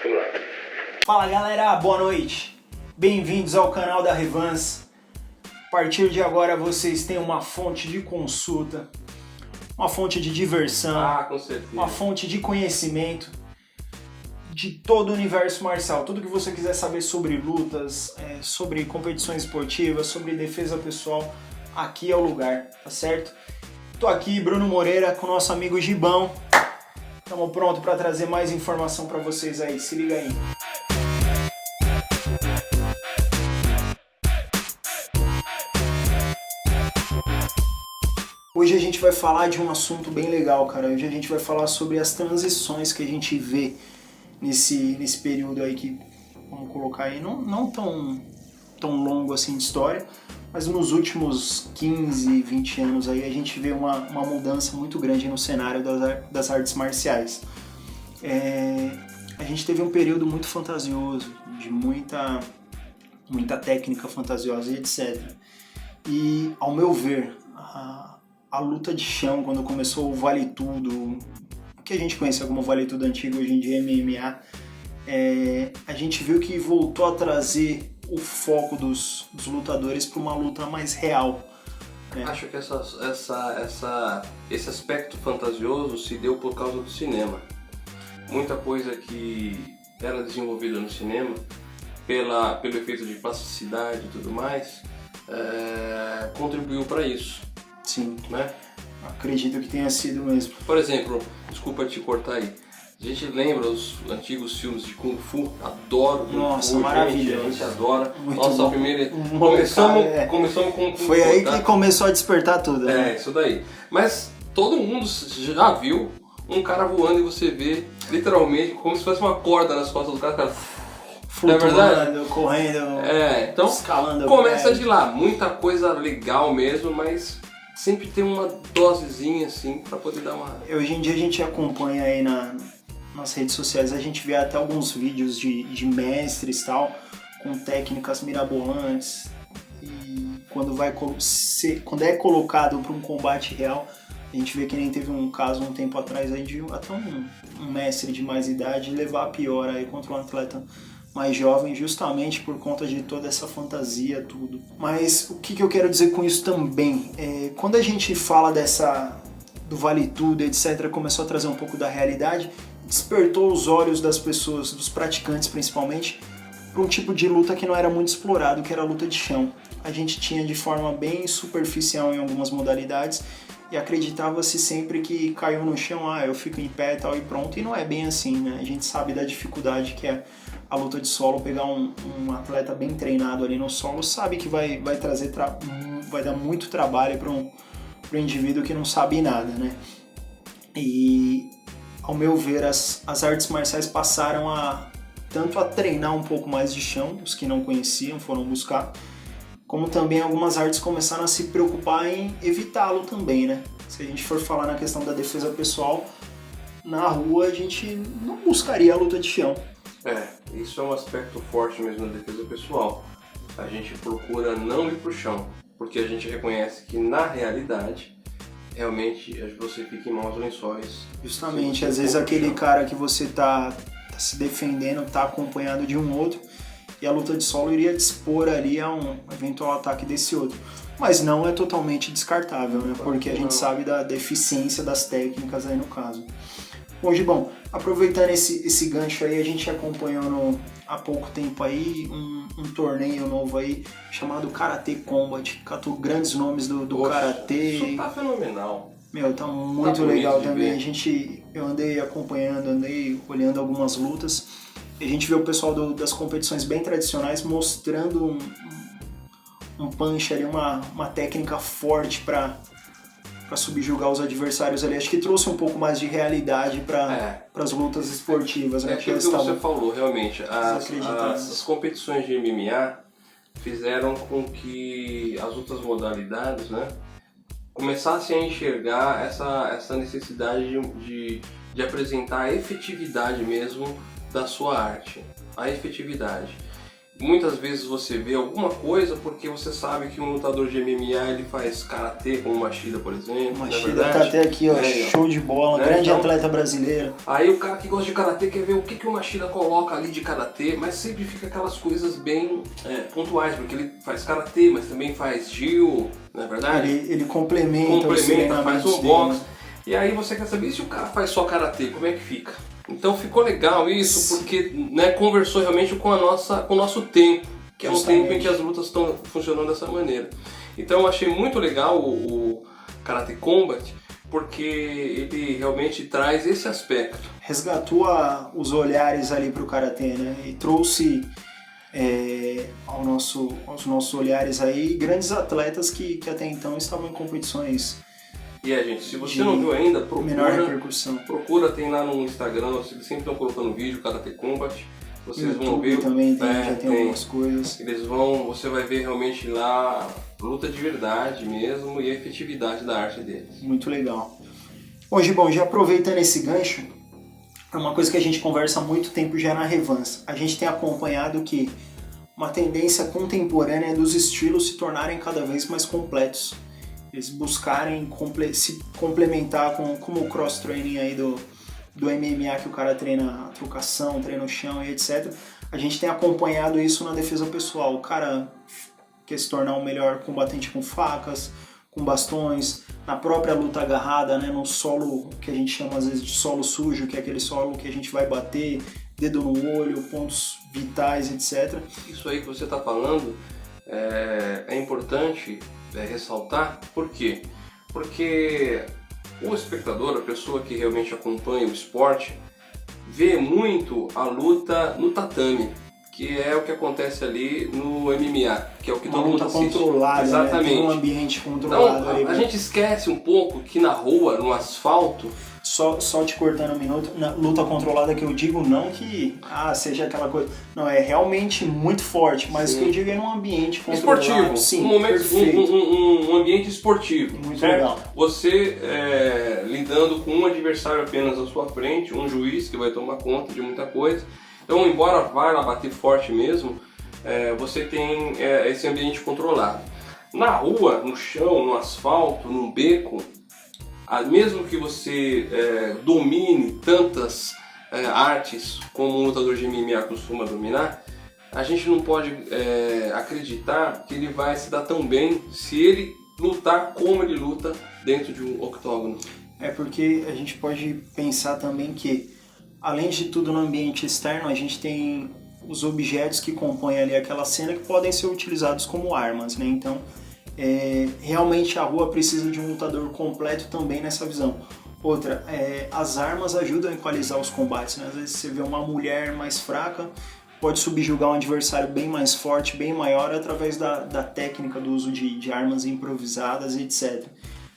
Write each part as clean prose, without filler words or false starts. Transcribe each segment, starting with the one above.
Vamos lá. Fala galera, boa noite. Bem-vindos ao canal da Revans. A partir de agora vocês têm uma fonte de consulta, uma fonte de diversão, Com certeza. uma fonte de conhecimento de todo o universo marcial. Tudo que você quiser saber sobre lutas, sobre competições esportivas, sobre defesa pessoal, aqui é o lugar, tá certo? Tô aqui, Bruno Moreira, com o nosso amigo Gibão. Estamos prontos para trazer mais informação para vocês aí, se liga aí. Hoje a gente vai falar de um assunto bem legal, cara. Hoje a gente vai falar sobre as transições que a gente vê nesse período aí que, vamos colocar aí, não tão longo assim de história, mas nos últimos 15, 20 anos aí a gente vê uma mudança muito grande no cenário das artes marciais. A gente teve um período muito fantasioso, de muita técnica fantasiosa e etc. E, ao meu ver, a luta de chão, quando começou o Vale Tudo, o que a gente conhece como Vale Tudo antigo, hoje em dia MMA, a gente viu que voltou a trazer o foco dos lutadores para uma luta mais real. Acho que esse aspecto fantasioso se deu por causa do cinema. Muita coisa que era desenvolvida no cinema, pelo efeito de plasticidade e tudo mais, contribuiu para isso. Sim, né? Acredito que tenha sido mesmo. Por exemplo, desculpa te cortar aí, a gente lembra os antigos filmes de Kung Fu, adoro Kung Fu. Nossa, maravilha. A gente adora. Muito Nossa, bom. a primeira... Molecada, Começamos com Kung Fu. Foi aí que começou a despertar tudo, né? Isso daí. Mas todo mundo já viu um cara voando e você vê literalmente como se fosse uma corda nas costas do cara. Flutuando, não é verdade? Correndo, então escalando. Começa de lá. Muita coisa legal mesmo, mas sempre tem uma dosezinha assim pra poder dar uma... Hoje em dia a gente acompanha aí nas redes sociais, a gente vê até alguns vídeos de mestres e tal, com técnicas mirabolantes, e quando é colocado para um combate real, a gente vê que nem teve um caso um tempo atrás aí de até um mestre de mais idade levar a pior aí contra um atleta mais jovem, justamente por conta de toda essa fantasia, tudo. Mas o que eu quero dizer com isso também? Quando a gente fala do Vale Tudo, etc., começou a trazer um pouco da realidade, despertou os olhos das pessoas, dos praticantes principalmente, para um tipo de luta que não era muito explorado, que era a luta de chão. A gente tinha de forma bem superficial em algumas modalidades e acreditava-se sempre que caiu no chão, eu fico em pé e tal e pronto, e não é bem assim, né? A gente sabe da dificuldade que é a luta de solo, pegar um atleta bem treinado ali no solo, sabe que vai dar muito trabalho para um indivíduo que não sabe nada, né? E, ao meu ver, as artes marciais passaram tanto a treinar um pouco mais de chão, os que não conheciam foram buscar, como também algumas artes começaram a se preocupar em evitá-lo também, né? Se a gente for falar na questão da defesa pessoal, na rua a gente não buscaria a luta de chão. Isso é um aspecto forte mesmo da defesa pessoal. A gente procura não ir pro chão, porque a gente reconhece que na realidade, realmente você fica em maus lençóis. Justamente, às vezes aquele cara que você tá se defendendo, tá acompanhado de um outro, e a luta de solo iria dispor ali a um eventual ataque desse outro. Mas não é totalmente descartável, né? Porque a gente sabe da deficiência das técnicas aí no caso. Bom, Gibão, aproveitando esse gancho aí, a gente acompanhou há pouco tempo aí um torneio novo aí chamado Karate Combat, catou grandes nomes do Karatê. Isso tá fenomenal. Tá muito legal também. Eu andei acompanhando, andei olhando algumas lutas, e a gente vê o pessoal das competições bem tradicionais mostrando um punch ali, uma técnica forte para subjugar os adversários ali. Acho que trouxe um pouco mais de realidade para as lutas esportivas, né? Aquilo que você falou, realmente. As competições de MMA fizeram com que as outras modalidades, né, começassem a enxergar essa necessidade de apresentar a efetividade mesmo da sua arte. A efetividade. muitas vezes você vê alguma coisa porque você sabe que um lutador de MMA ele faz karatê, como o Machida, por exemplo. O Machida tá até aqui, ó, show de bola, grande então, atleta brasileiro. Aí o cara que gosta de karatê quer ver o que o Machida coloca ali de karatê, mas sempre fica aquelas coisas bem pontuais, porque ele faz karatê, mas também faz jiu, não é verdade? Ele complementa, faz um boxe. E aí você quer saber se o cara faz só karatê, como é que fica? Então ficou legal isso, porque conversou realmente com o nosso tempo, que é um tempo em que as lutas estão funcionando dessa maneira. Então eu achei muito legal o Karate Combat, porque ele realmente traz esse aspecto. Resgatou os olhares ali para o Karatê, né? E trouxe aos nossos olhares aí grandes atletas que até então estavam em competições. E gente, se você não viu ainda, procura, tem lá no Instagram, eles sempre estão colocando vídeo, Karate Combat. Vocês vão ver. Também já tem algumas coisas. Você vai ver realmente lá luta de verdade mesmo e a efetividade da arte deles. Muito legal. Hoje, bom, já aproveitando esse gancho, é uma coisa que a gente conversa há muito tempo já na Revanse. A gente tem acompanhado que uma tendência contemporânea dos estilos se tornarem cada vez mais completos. Eles buscarem se complementar como o cross-training aí do MMA, que o cara treina a trocação, treina o chão e etc. A gente tem acompanhado isso na defesa pessoal. O cara quer se tornar um melhor combatente com facas, com bastões, na própria luta agarrada, né, no solo que a gente chama às vezes de solo sujo, que é aquele solo que a gente vai bater, dedo no olho, pontos vitais, etc. Isso aí que você está falando é importante ressaltar. Por quê? Porque o espectador, a pessoa que realmente acompanha o esporte, vê muito a luta no tatame, que é o que acontece ali no MMA, que é o que todo mundo assiste. Controlada, exatamente. Né? Tem um ambiente controlado. Então, ali, a gente esquece um pouco que na rua, no asfalto... Só te cortando um minuto, na luta controlada que eu digo não que seja aquela coisa... Não, é realmente muito forte, mas o que eu digo é num ambiente controlado. Esportivo, sim, um ambiente esportivo. Muito certo? legal. Você lidando com um adversário apenas à sua frente, um juiz que vai tomar conta de muita coisa. Então, embora vá lá bater forte mesmo, você tem esse ambiente controlado. Na rua, no chão, no asfalto, num beco, mesmo que você domine tantas artes como um lutador de MMA costuma dominar, a gente não pode acreditar que ele vai se dar tão bem se ele lutar como ele luta dentro de um octógono. É porque a gente pode pensar também que, além de tudo no ambiente externo, a gente tem os objetos que compõem ali aquela cena que podem ser utilizados como armas, né? Então, realmente a rua precisa de um lutador completo também nessa visão. Outra, as armas ajudam a equalizar os combates, né? Às vezes você vê uma mulher mais fraca, pode subjugar um adversário bem mais forte, bem maior, através da técnica do uso de armas improvisadas, etc.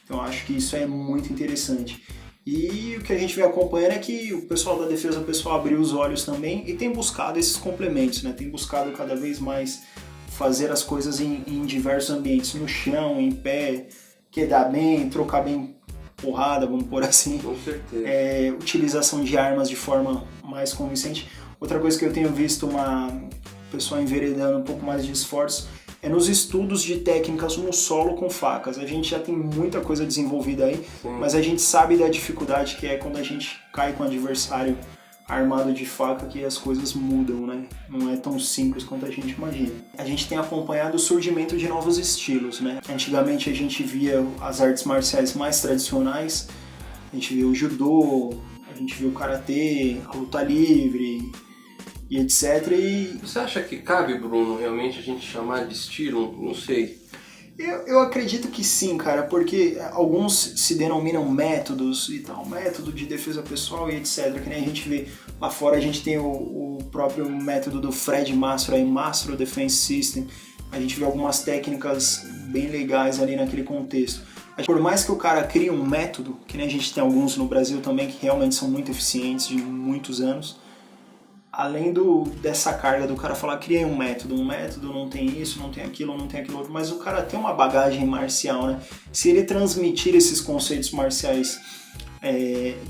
Então acho que isso é muito interessante. E o que a gente vem acompanhando é que o pessoal da defesa pessoal abriu os olhos também e tem buscado esses complementos, né? Tem buscado cada vez mais fazer as coisas em diversos ambientes, no chão, em pé, quedar bem, trocar bem porrada, vamos pôr assim. Com certeza. Utilização de armas de forma mais convincente. Outra coisa que eu tenho visto uma pessoa enveredando um pouco mais de esforço é nos estudos de técnicas no solo com facas. A gente já tem muita coisa desenvolvida aí, mas a gente sabe da dificuldade que é quando a gente cai com o adversário armado de faca, que as coisas mudam, né? Não é tão simples quanto a gente imagina. A gente tem acompanhado o surgimento de novos estilos, né? Antigamente a gente via as artes marciais mais tradicionais, a gente via o judô, a gente via o karatê, a luta livre e etc. E você acha que cabe, Bruno, realmente a gente chamar de estilo? Não sei. Eu acredito que sim, cara, porque alguns se denominam métodos e tal, método de defesa pessoal e etc. Que nem a gente vê lá fora, a gente tem o próprio método do Fred Mastro, aí, Mastro Defense System. A gente vê algumas técnicas bem legais ali naquele contexto. Por mais que o cara crie um método, que nem a gente tem alguns no Brasil também que realmente são muito eficientes, de muitos anos, além dessa carga do cara falar, criei um método não tem isso, não tem aquilo outro, mas o cara tem uma bagagem marcial, né? Se ele transmitir esses conceitos marciais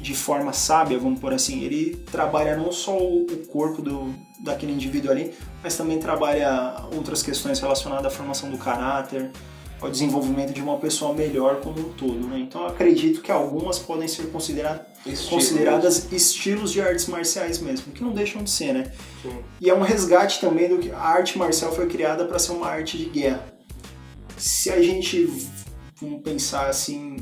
de forma sábia, vamos por assim, ele trabalha não só o corpo daquele indivíduo ali, mas também trabalha outras questões relacionadas à formação do caráter, ao desenvolvimento de uma pessoa melhor como um todo, né? Então eu acredito que algumas podem ser consideradas estilos de artes marciais mesmo, que não deixam de ser, né? Sim. E é um resgate também do que a arte marcial foi criada para ser uma arte de guerra. Se a gente, vamos pensar assim,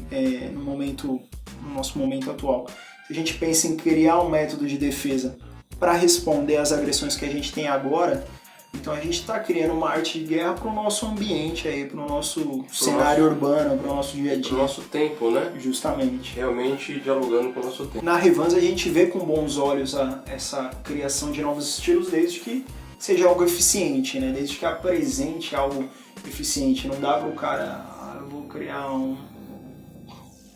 no nosso momento atual, se a gente pensa em criar um método de defesa para responder às agressões que a gente tem agora, então a gente está criando uma arte de guerra para o nosso ambiente, para o nosso cenário urbano, para o nosso dia a dia. Para o nosso tempo, né? Justamente. Realmente dialogando com o nosso tempo. Na Revans a gente vê com bons olhos essa criação de novos estilos, desde que seja algo eficiente, né? Desde que apresente algo eficiente. Não dá para o cara, eu vou criar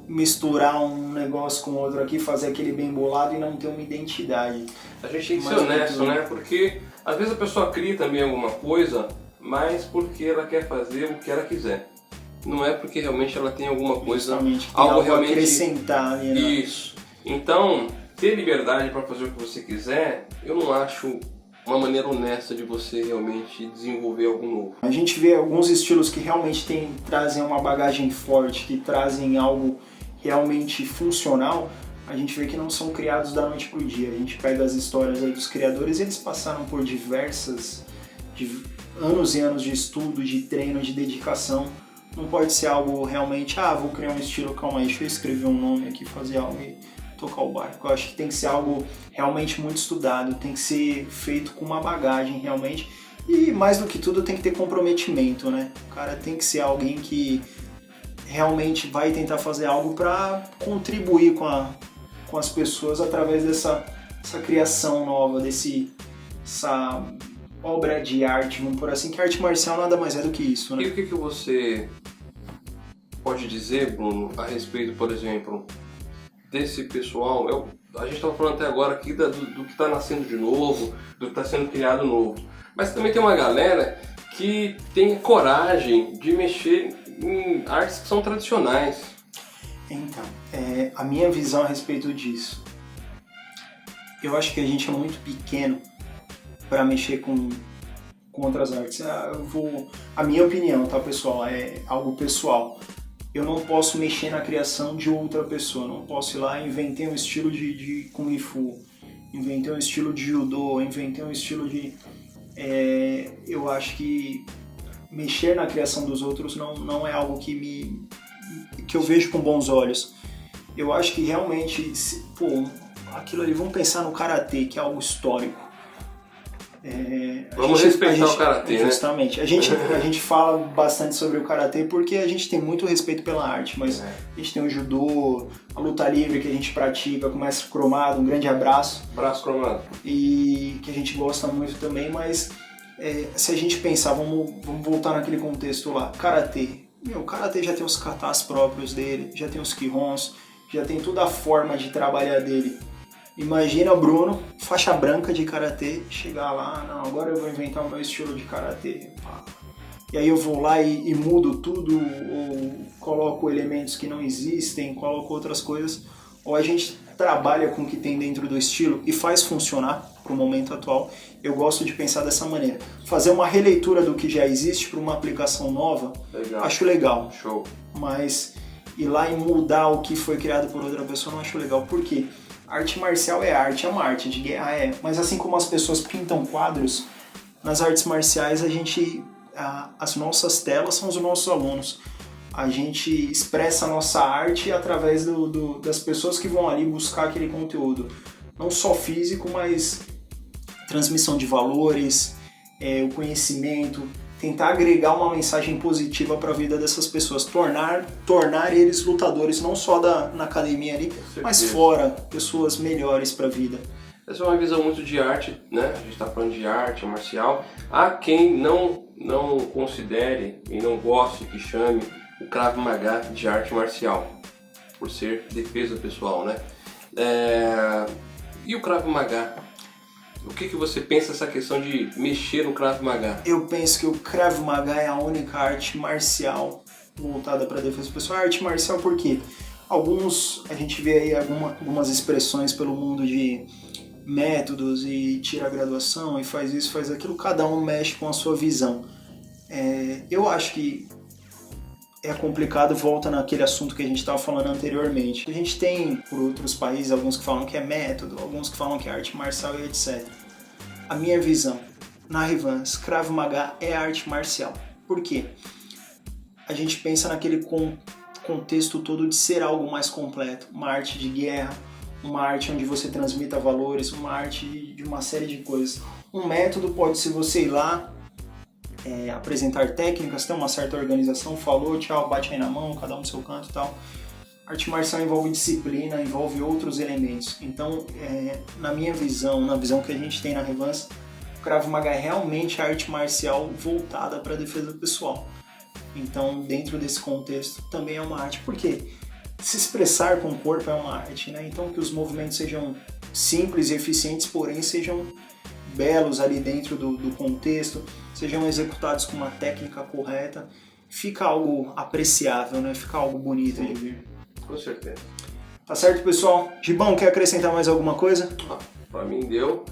misturar um negócio com outro aqui, fazer aquele bem bolado e não ter uma identidade. A gente tem que ser honesto, né? Porque às vezes a pessoa cria também alguma coisa, mas porque ela quer fazer o que ela quiser. Não é porque realmente ela tem alguma coisa, algo realmente acrescentar ali, né? Isso. Então, ter liberdade para fazer o que você quiser, eu não acho uma maneira honesta de você realmente desenvolver algo novo. A gente vê alguns estilos que realmente trazem uma bagagem forte, que trazem algo realmente funcional. A gente vê que não são criados da noite pro dia. A gente pega as histórias aí dos criadores e eles passaram por anos e anos de estudo, de treino, de dedicação. Não pode ser algo realmente, vou criar um estilo, calma aí, deixa eu escrever um nome aqui, fazer algo e tocar o barco. Eu acho que tem que ser algo realmente muito estudado, tem que ser feito com uma bagagem realmente. E mais do que tudo tem que ter comprometimento, né? O cara tem que ser alguém que realmente vai tentar fazer algo para contribuir com as pessoas através dessa criação nova, essa obra de arte, vamos por assim, que a arte marcial nada mais é do que isso, né? E o que você pode dizer, Bruno, a respeito, por exemplo, desse pessoal? A gente estava falando até agora aqui do que está nascendo de novo, do que está sendo criado novo, mas também tem uma galera que tem coragem de mexer em artes que são tradicionais. Então, a minha visão a respeito disso, eu acho que a gente é muito pequeno para mexer com outras artes. A minha opinião, tá, pessoal? É algo pessoal. Eu não posso mexer na criação de outra pessoa. Não posso ir lá e inventei um estilo de Kung Fu, inventei um estilo de Judô, inventei um estilo de... eu acho que mexer na criação dos outros não é algo que eu vejo com bons olhos. Eu acho que realmente, aquilo ali, vamos pensar no Karatê, que é algo histórico. Vamos respeitar o Karatê, né? Justamente. A gente fala bastante sobre o Karatê porque a gente tem muito respeito pela arte, mas a gente tem o Judô, a luta livre que a gente pratica com o Mestre Cromado, um grande abraço. Abraço, Cromado. E que a gente gosta muito também, mas se a gente pensar, vamos voltar naquele contexto lá, Karatê. O Karatê já tem os katas próprios dele, já tem os kihons, já tem toda a forma de trabalhar dele. Imagina o Bruno, faixa branca de Karatê, chegar lá, não, agora eu vou inventar o meu estilo de Karatê. E aí eu vou lá e mudo tudo, ou coloco elementos que não existem, coloco outras coisas, ou a gente trabalha com o que tem dentro do estilo e faz funcionar para o momento atual. Eu gosto de pensar dessa maneira. Fazer uma releitura do que já existe para uma aplicação nova, acho legal. Show. Mas ir lá e mudar o que foi criado por outra pessoa não acho legal. Por quê? Arte marcial é arte, é uma arte de guerra, mas assim como as pessoas pintam quadros, nas artes marciais as nossas telas são os nossos alunos. A gente expressa a nossa arte através das pessoas que vão ali buscar aquele conteúdo. Não só físico, mas transmissão de valores, o conhecimento, tentar agregar uma mensagem positiva para a vida dessas pessoas, tornar eles lutadores, não só na academia ali, mas fora, pessoas melhores para a vida. Essa é uma visão muito de arte, né? A gente está falando de arte marcial. Há quem não considere e não goste que chame o Krav Maga de arte marcial, por ser defesa pessoal, né? E o Krav Maga? O que você pensa dessa questão de mexer no Krav Maga? Eu penso que o Krav Maga é a única arte marcial voltada para a defesa pessoal. A arte marcial por quê? A gente vê aí algumas expressões pelo mundo de métodos e tira a graduação e faz isso, faz aquilo, cada um mexe com a sua visão. Eu acho que é complicado, volta naquele assunto que a gente estava falando anteriormente. A gente tem, por outros países, alguns que falam que é método, alguns que falam que é arte marcial e etc. A minha visão, na Revans, Krav Maga é arte marcial. Por quê? A gente pensa naquele contexto todo de ser algo mais completo, uma arte de guerra, uma arte onde você transmita valores, uma arte de uma série de coisas. Um método pode ser você ir lá, apresentar técnicas, ter uma certa organização, falou, tchau, bate aí na mão, cada um no seu canto e tal. Arte marcial envolve disciplina, envolve outros elementos. Então, na minha visão, na visão que a gente tem na Revans, o Krav Maga é realmente a arte marcial voltada para a defesa pessoal. Então, dentro desse contexto, também é uma arte. Por quê? Se expressar com o corpo é uma arte, né? Então, que os movimentos sejam simples e eficientes, porém sejam belos ali dentro do contexto, sejam executados com uma técnica correta, fica algo apreciável, né? Fica algo bonito de ver. Com certeza. Tá certo, pessoal? Gibão, quer acrescentar mais alguma coisa? Pra mim deu.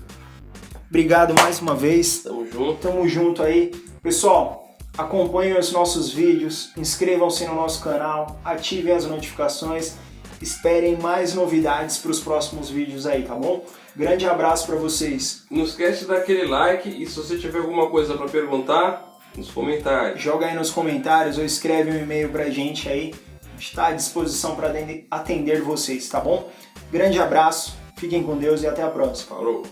Obrigado mais uma vez. Tamo junto. Tamo junto aí. Pessoal, acompanhem os nossos vídeos, inscrevam-se no nosso canal, ativem as notificações, esperem mais novidades para os próximos vídeos aí, tá bom? Grande abraço para vocês. Não esquece de dar aquele like e se você tiver alguma coisa para perguntar, nos comentários. Joga aí nos comentários ou escreve um e-mail pra gente aí. A gente está à disposição para atender vocês, tá bom? Grande abraço, fiquem com Deus e até a próxima. Falou!